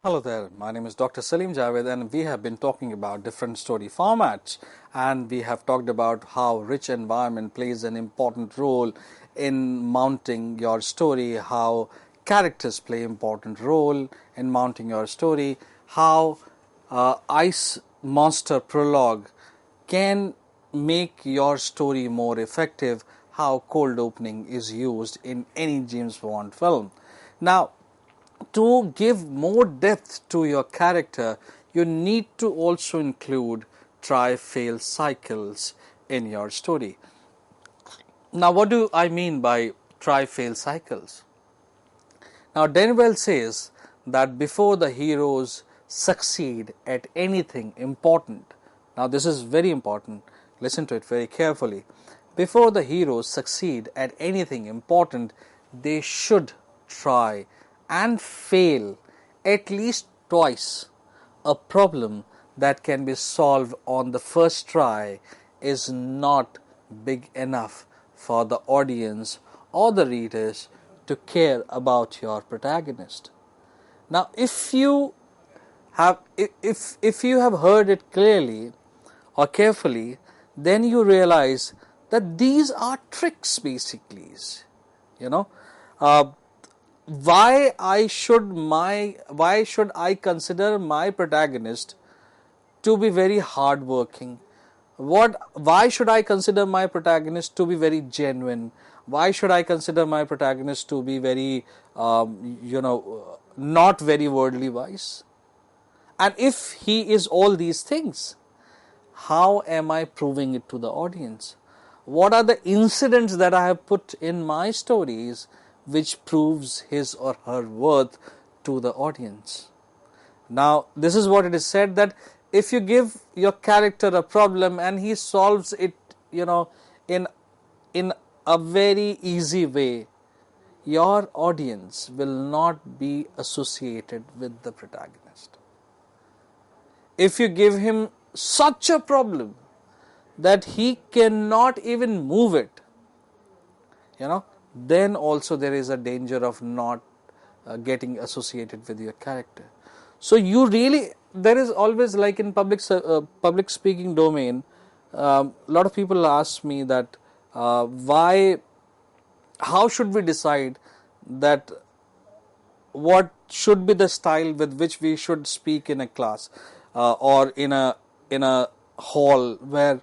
Hello there, my name is Dr. Salim Javed and we have been talking about different story formats, and we have talked about how rich environment plays an important role in mounting your story, how characters play important role in mounting your story, how ice monster prologue can make your story more effective, how cold opening is used in any James Bond film. Now, to give more depth to your character, you need to also include try-fail cycles in your story. Now, what do I mean by try-fail cycles? Now, Denwell says that before the heroes succeed at anything important, now this is very important, listen to it very carefully. Before the heroes succeed at anything important, they should try and fail at least twice. A problem that can be solved on the first try is not big enough for the audience or the readers to care about your protagonist. Now, if you have heard it clearly or carefully, then you realize that these are tricks basically. You know, why should I consider my protagonist to be very hardworking? Why should I consider my protagonist to be very genuine? Why should I consider my protagonist to be very not very worldly wise? And if he is all these things, how am I proving it to the audience? What are the incidents that I have put in my stories which proves his or her worth to the audience? Now, this is what it is said, that if you give your character a problem and he solves it, in a very easy way, your audience will not be associated with the protagonist. If you give him such a problem that he cannot even move it, then also there is a danger of not getting associated with your character. So you really, there is always, like in public speaking domain, a lot of people ask me that how should we decide that what should be the style with which we should speak in a class or in a hall where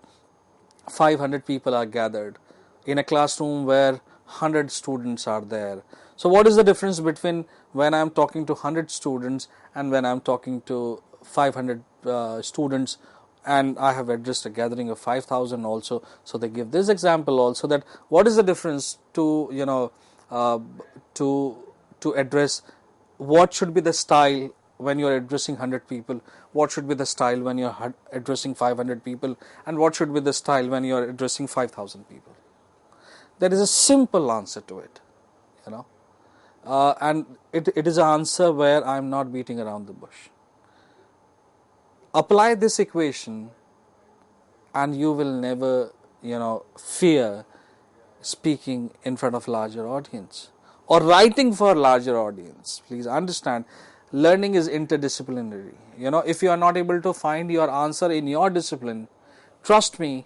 500 people are gathered, in a classroom where 100 students are there. So what is the difference between when I am talking to 100 students and when I am talking to 500 students, and I have addressed a gathering of 5,000 also? So they give this example also, that what is the difference to to address, what should be the style when you are addressing 100 people, what should be the style when you are addressing 500 people, and what should be the style when you are addressing 5,000 people. There is a simple answer to it, and it is an answer where I am not beating around the bush. Apply this equation and you will never, fear speaking in front of larger audience or writing for a larger audience. Please understand, learning is interdisciplinary. If you are not able to find your answer in your discipline, trust me,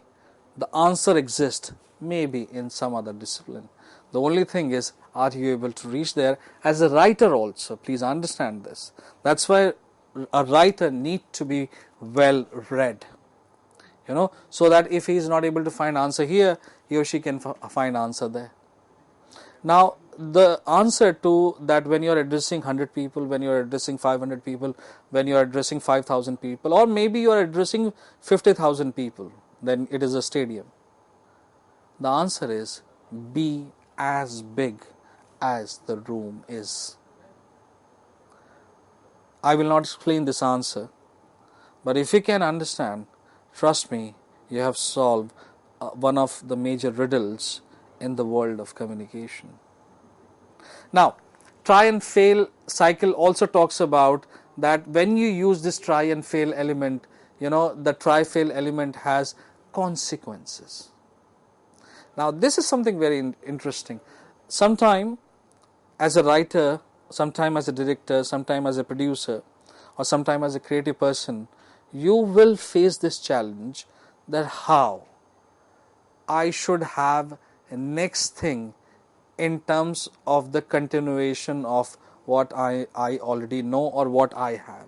the answer exists maybe in some other discipline. The only thing is, are you able to reach there? As a writer also, please understand this. That's why a writer need to be well read, so that if he is not able to find answer here, he or she can find answer there. Now, the answer to that, when you are addressing 100 people, when you are addressing 500 people, when you are addressing 5,000 people, or maybe you are addressing 50,000 people, then it is a stadium. The answer is, be as big as the room is. I will not explain this answer, but if you can understand, trust me, you have solved one of the major riddles in the world of communication. Now, try and fail cycle also talks about that when you use this try and fail element, the try fail element has consequences. Now, this is something very interesting. Sometime as a writer, sometime as a director, sometime as a producer, or sometime as a creative person, you will face this challenge that how I should have a next thing in terms of the continuation of what I already know or what I have.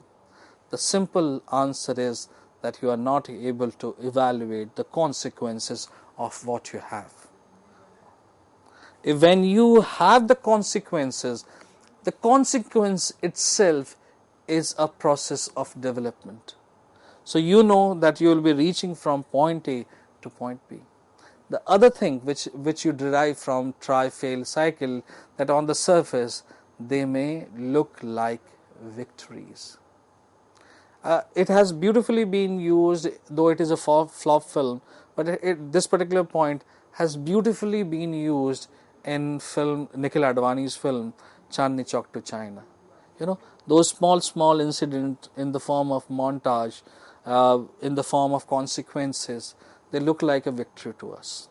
The simple answer is that you are not able to evaluate the consequences of what you have. When you have the consequence itself is a process of development. So you know that you will be reaching from point A to point B. The other thing which you derive from try-fail cycle, that on the surface they may look like victories. It has beautifully been used, though it is a flop film, but this particular point has beautifully been used in film, Nikhil Advani's film Chandni Chowk to China. Those small incidents in the form of montage, in the form of consequences, they look like a victory to us.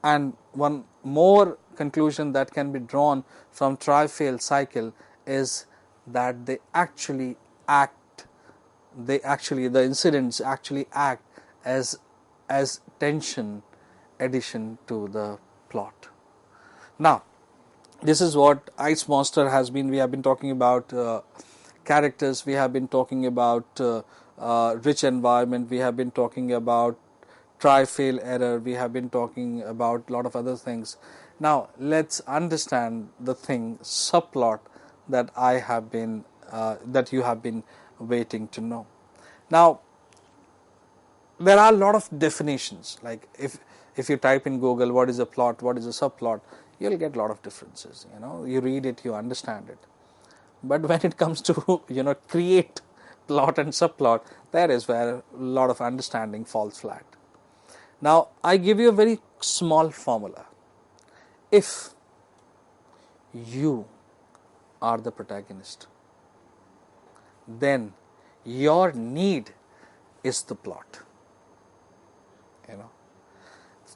And one more conclusion that can be drawn from try-fail cycle is that the incidents actually act as tension addition to the plot. Now, this is what Ice Monster has been. We have been talking about characters, we have been talking about rich environment, we have been talking about try-fail error, we have been talking about a lot of other things. Now, let's understand the thing, subplot, that that you have been waiting to know. Now, there are a lot of definitions. Like if you type in Google what is a plot, what is a subplot, you'll get a lot of differences. You read it, you understand it. But when it comes to create plot and subplot, that is where a lot of understanding falls flat. Now, I give you a very small formula. If you are the protagonist, then your need is the plot.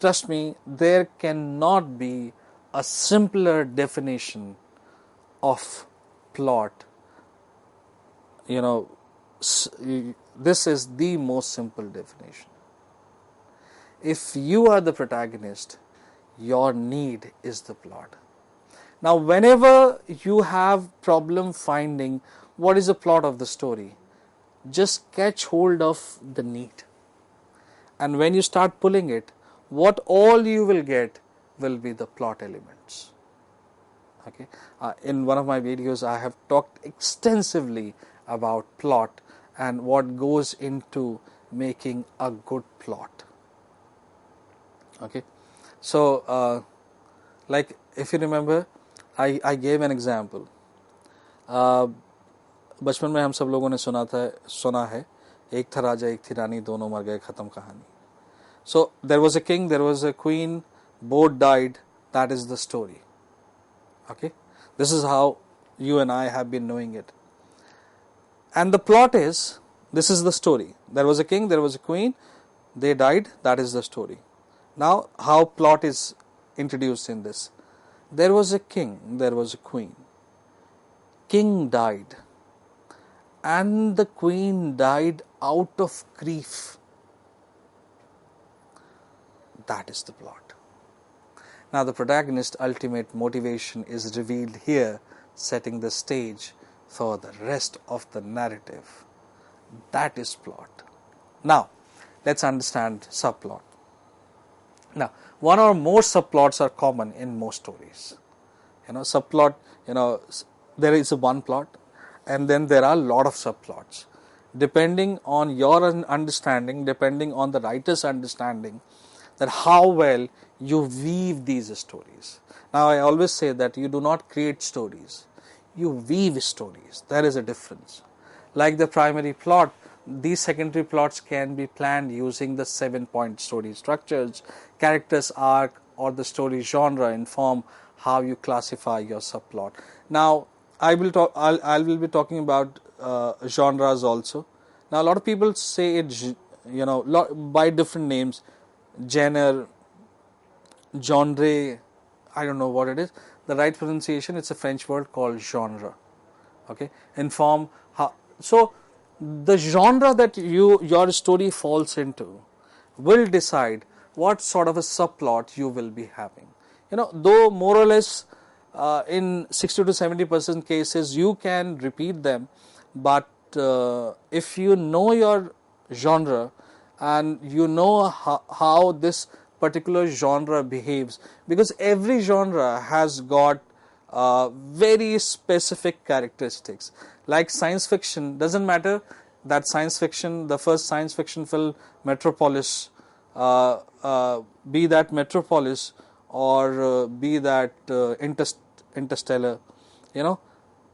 Trust me, there cannot be a simpler definition of plot. This is the most simple definition. If you are the protagonist, your need is the plot. Now, whenever you have problem finding what is the plot of the story, just catch hold of the need. And when you start pulling it, what all you will get will be the plot elements. Okay. In one of my videos, I have talked extensively about plot and what goes into making a good plot. Okay. So, like if you remember, I gave an example. बचपन में हम सब लोगों ने सुना है, एक था राजा एक थी रानी, दोनों मर गए, खत्म कहानी. So there was a king, there was a queen, both died. That is the story. Okay, this is how you and I have been knowing it. And the plot is, this is the story. There was a king, there was a queen, they died. That is the story. Now, how plot is introduced in this? There was a king, there was a queen. King died, and the queen died out of grief. That is the plot. Now, the protagonist's ultimate motivation is revealed here, setting the stage for the rest of the narrative. That is plot. Now, let's understand subplot. Now, one or more subplots are common in most stories. Subplot, there is a one plot, and then there are a lot of subplots. Depending on your understanding, depending on the writer's understanding, that how well you weave these stories. Now, I always say that you do not create stories, you weave stories. There is a difference. Like the primary plot, these secondary plots can be planned using the 7-point story structures, characters arc, or the story genre inform how you classify your subplot. Now, I will be talking about genres also. Now, a lot of people say it, by different names, genre, I don't know what it is. The right pronunciation, it's a French word called genre. Okay, inform how So the genre that your story falls into will decide what sort of a subplot you will be having. Though more or less in 60 to 70% cases you can repeat them, but if you know your genre and you know how this particular genre behaves, because every genre has got very specific characteristics. Like science fiction, doesn't matter that science fiction, the first science fiction film, Metropolis, be that Metropolis or be that Interstellar,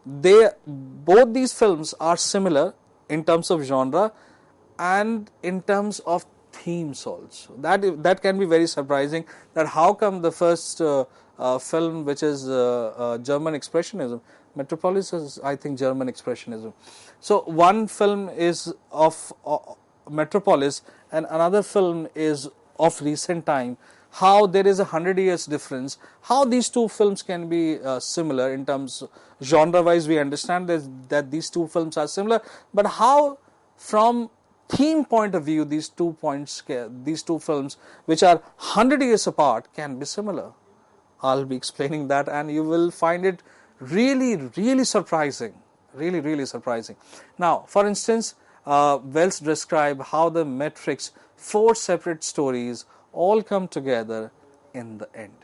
they both these films are similar in terms of genre and in terms of themes also. That can be very surprising, that how come the first film, which is German Expressionism, Metropolis is, I think, German Expressionism. So one film is of Metropolis and another film is of recent time. How there is 100 years difference, how these two films can be similar in terms genre wise, we understand that these two films are similar, but how from theme point of view these two films, which are 100 years apart, can be similar. I'll be explaining that and you will find it really surprising, really surprising. Now, for instance, Wells describe how the Matrix, 4 separate stories all come together in the end.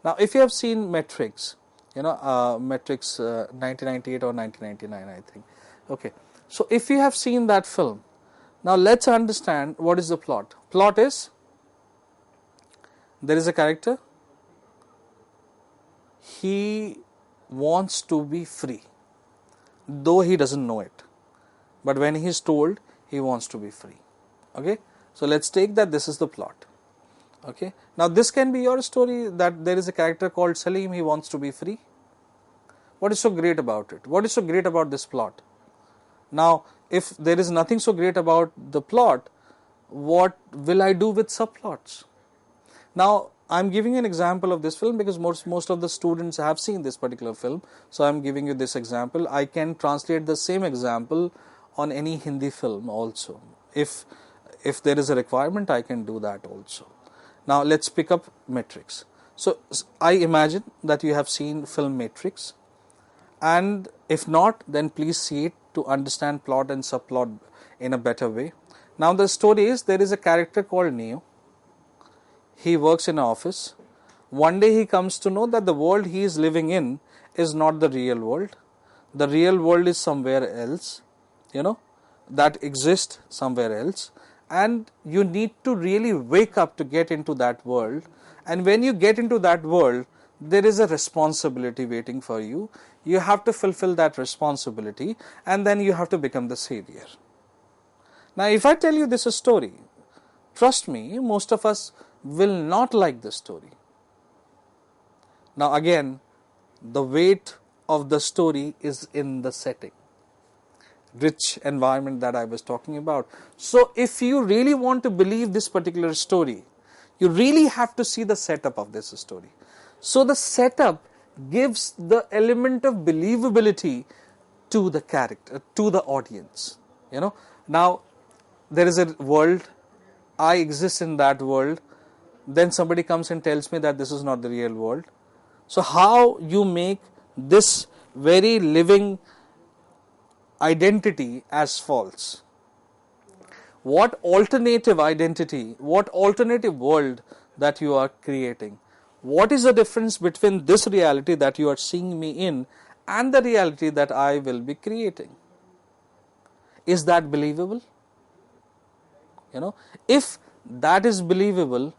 Now, if you have seen Matrix, Matrix 1998 or 1999, I think. Okay, so if you have seen that film, now let's understand what is the plot. Plot is, there is a character, he wants to be free, though he doesn't know it, but when he is told, he wants to be free. Okay, so let's take that this is the plot. Okay, now this can be your story, that there is a character called Salim, he wants to be free. What is so great about it? What is so great about this plot? Now, if there is nothing so great about the plot, what will I do with subplots? Now, I'm giving an example of this film because most of the students have seen this particular film, so I'm giving you this example. I can translate the same example on any Hindi film also. If there is a requirement, I can do that also. Now, let's pick up Matrix. So, I imagine that you have seen film Matrix, and if not, then please see it to understand plot and subplot in a better way. Now, the story is, there is a character called Neo. He works in an office. One day he comes to know that the world he is living in is not the real world. The real world is somewhere else, that exists somewhere else. And you need to really wake up to get into that world. And when you get into that world, there is a responsibility waiting for you. You have to fulfill that responsibility, and then you have to become the savior. Now, if I tell you this story, trust me, most of us will not like this story. Now, again, the weight of the story is in the setting, rich environment that I was talking about. So, if you really want to believe this particular story, you really have to see the setup of this story. So, the setup gives the element of believability to the character, to the audience. Now, there is a world, I exist in that world, then somebody comes and tells me that this is not the real world. So, how you make this very living identity as false? What alternative identity, what alternative world that you are creating? What is the difference between this reality that you are seeing me in and the reality that I will be creating? Is that believable? If that is believable,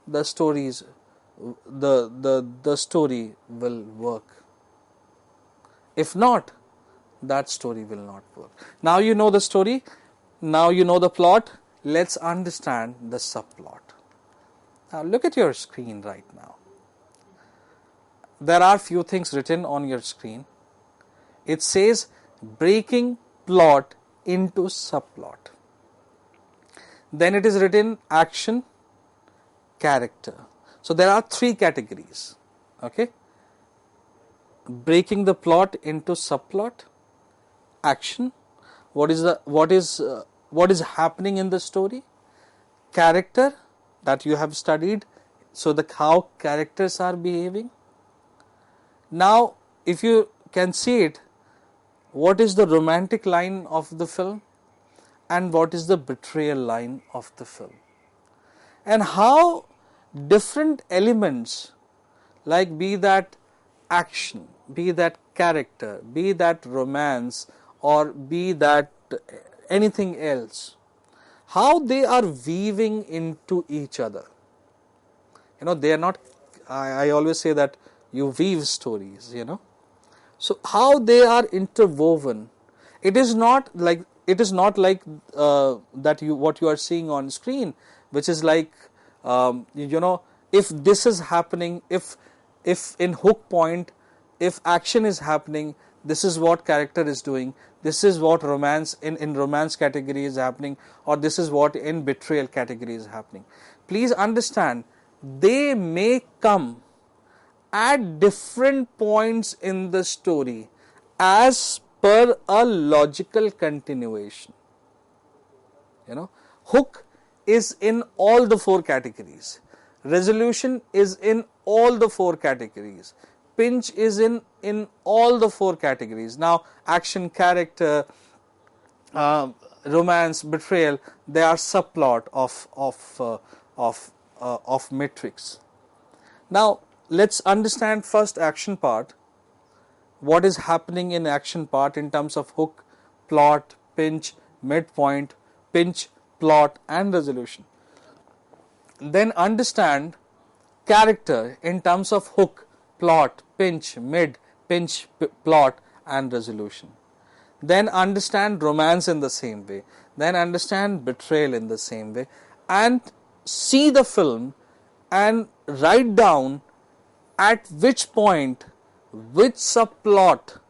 the story will work. If not, that story will not work. Now you know the story, now you know the plot, let's understand the subplot. Now look at your screen right now. There are few things written on your screen. It says breaking plot into subplot. Then it is written action, character. So there are 3 categories. Okay, breaking the plot into subplot, action. what is happening in the story? Character that you have studied, so the how characters are behaving. Now, if you can see it, what is the romantic line of the film and what is the betrayal line of the film, and how different elements, like be that action, be that character, be that romance, or be that anything else, how they are weaving into each other. They are not, I always say that you weave stories, So how they are interwoven. It is not like that what you are seeing on screen, which is like if this is happening, if in hook point, if action is happening, this is what character is doing, this is what romance in romance category is happening, or this is what in betrayal category is happening. Please understand, they may come at different points in the story as per a logical continuation. Hook is in all the four categories. Resolution is in all the four categories. Pinch is in all the four categories. Now, action, character, romance, betrayal, they are subplot of matrix. Now, let's understand first action part. What is happening in action part in terms of hook, plot, pinch, midpoint, pinch, plot, and resolution. Then understand character in terms of hook, plot, pinch, mid, pinch, plot, and resolution. Then understand romance in the same way. Then understand betrayal in the same way. And see the film and write down at which point which subplot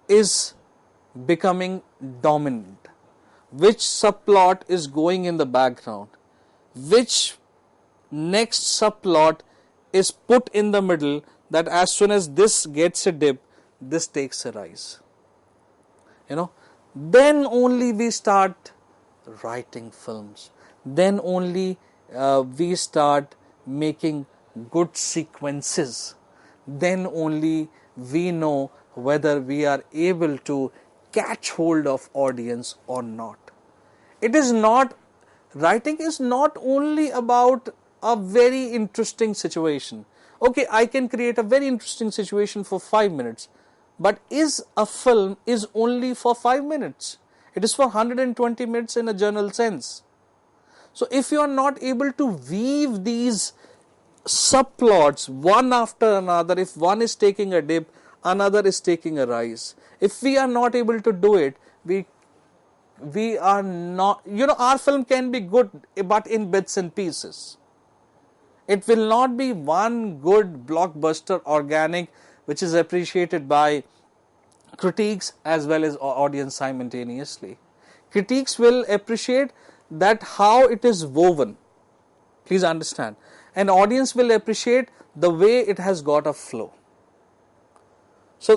is becoming dominant, which subplot is going in the background, which next subplot is put in the middle, that as soon as this gets a dip, this takes a rise. Then only we start writing films. Then only we start making good sequences. Then only we know whether we are able to catch hold of audience or not. It is not, writing is not only about a very interesting situation. Okay, I can create a very interesting situation for 5 minutes, but is a film is only for 5 minutes. It is for 120 minutes in a general sense. So if you are not able to weave these subplots one after another, if one is taking a dip, another is taking a rise, if we are not able to do it, we are not, our film can be good, but in bits and pieces. It will not be one good blockbuster organic which is appreciated by critics as well as audience simultaneously. Critics will appreciate that how it is woven. Please understand. And audience will appreciate the way it has got a flow. So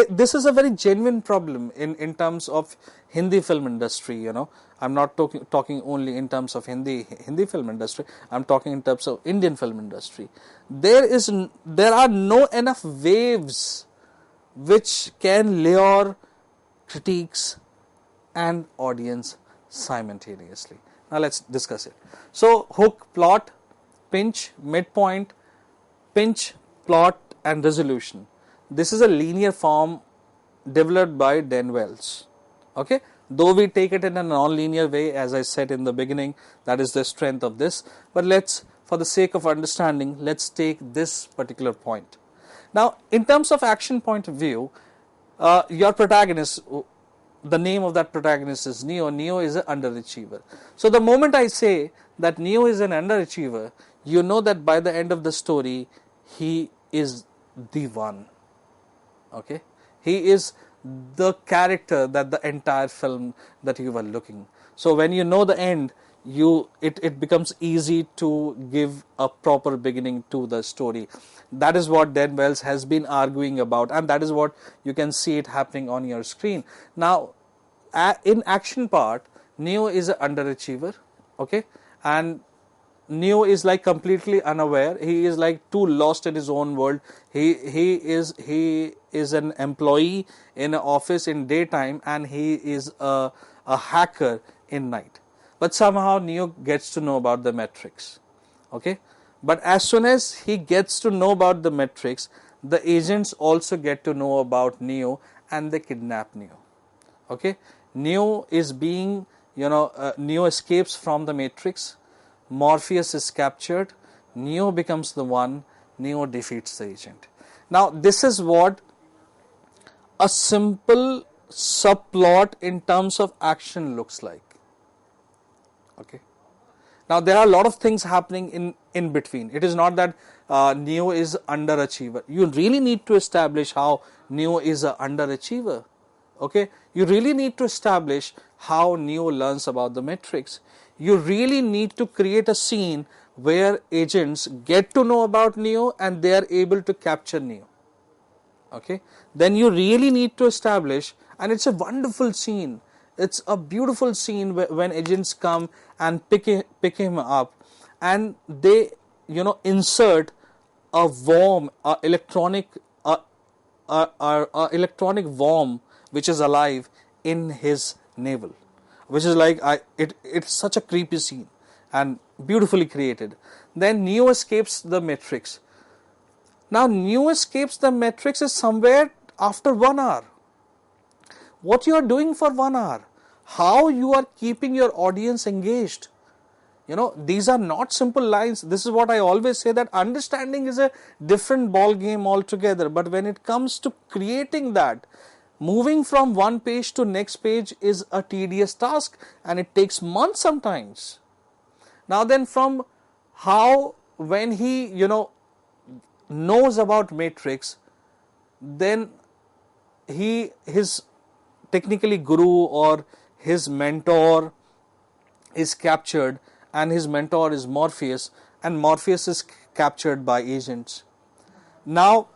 this is a very genuine problem in terms of Hindi film industry. I'm not talking only in terms of Hindi film industry. I'm talking in terms of Indian film industry. There are no enough waves which can lure critics and audience simultaneously. Now let's discuss it. So hook, plot, pinch, midpoint, pinch, plot, and resolution. This is a linear form developed by Dan Wells. Okay, though we take it in a non-linear way, as I said in the beginning, that is the strength of this. But let's, for the sake of understanding, let's take this particular point. Now, in terms of action point of view, your protagonist, the name of that protagonist is Neo. Neo is an underachiever. So the moment I say that Neo is an underachiever, you know that by the end of the story, he is the one. Okay, he is the character that the entire film that you were looking. So when you know the end, it becomes easy to give a proper beginning to the story. That is what Dan Wells has been arguing about, and that is what you can see it happening on your screen. Now, in action part, Neo is an underachiever, okay, and Neo is like completely unaware. He is like too lost in his own world. He is an employee in an office in daytime, and he is a hacker in night. But somehow Neo gets to know about the metrics, okay. But as soon as he gets to know about the metrics, the agents also get to know about Neo, and they kidnap Neo, okay. Neo is being, Neo escapes from the matrix. Morpheus is captured. Neo becomes the one. Neo defeats the agent. Now this is what a simple subplot in terms of action looks like, okay. Now there are a lot of things happening in between. It is not that Neo is underachiever. You really need to establish how Neo is a underachiever, okay. You really need to establish how Neo learns about the matrix. You really need to create a scene where agents get to know about Neo and they are able to capture Neo, okay. Then you really need to establish, and it's a wonderful scene. It's a beautiful scene when agents come and pick him up, and they insert a worm, electronic worm which is alive in his navel, which is like it's such a creepy scene and beautifully created. Then Neo escapes the matrix. Now Neo escapes the matrix is somewhere after 1 hour. What you are doing for 1 hour, how you are keeping your audience engaged. These are not simple lines. This is what I always say, that understanding is a different ball game altogether. But when it comes to creating that, moving from one page to next page is a tedious task, and it takes months sometimes. Now then, from how, when he knows about matrix, then his technically guru or his mentor is captured, and his mentor is Morpheus, and Morpheus is captured by agents. Now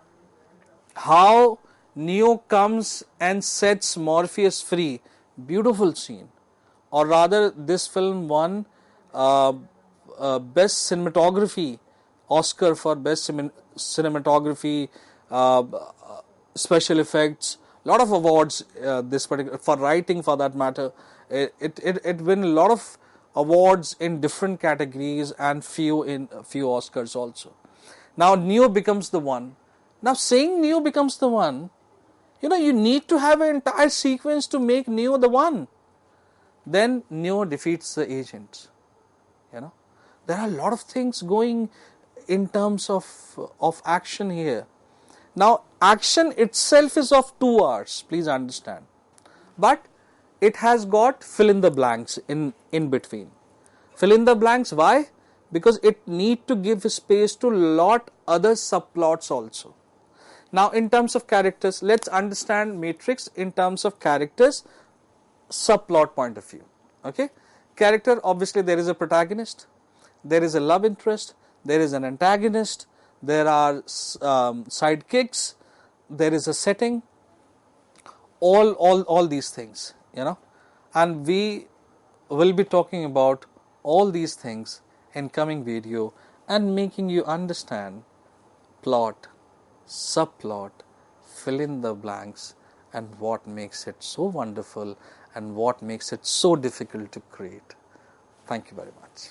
how Neo comes and sets Morpheus free, beautiful scene. Or rather, this film won best cinematography, Oscar for best cinematography, special effects, lot of awards. This particular, for writing, for that matter, it win a lot of awards in different categories, and few Oscars also. Now Neo becomes the one. Now saying Neo becomes the one, you need to have an entire sequence to make Neo the one. Then Neo defeats the agents. There are a lot of things going in terms of action here. Now action itself is of 2 hours, please understand, but it has got fill in the blanks in between. Fill in the blanks, why? Because it need to give space to lot other subplots also. Now in terms of characters, let's understand Matrix in terms of characters subplot point of view, okay. Character, obviously there is a protagonist, there is a love interest, there is an antagonist, there are sidekicks, there is a setting, all these things, and we will be talking about all these things in coming video and making you understand plot, subplot, fill in the blanks, and what makes it so wonderful and what makes it so difficult to create. Thank you very much.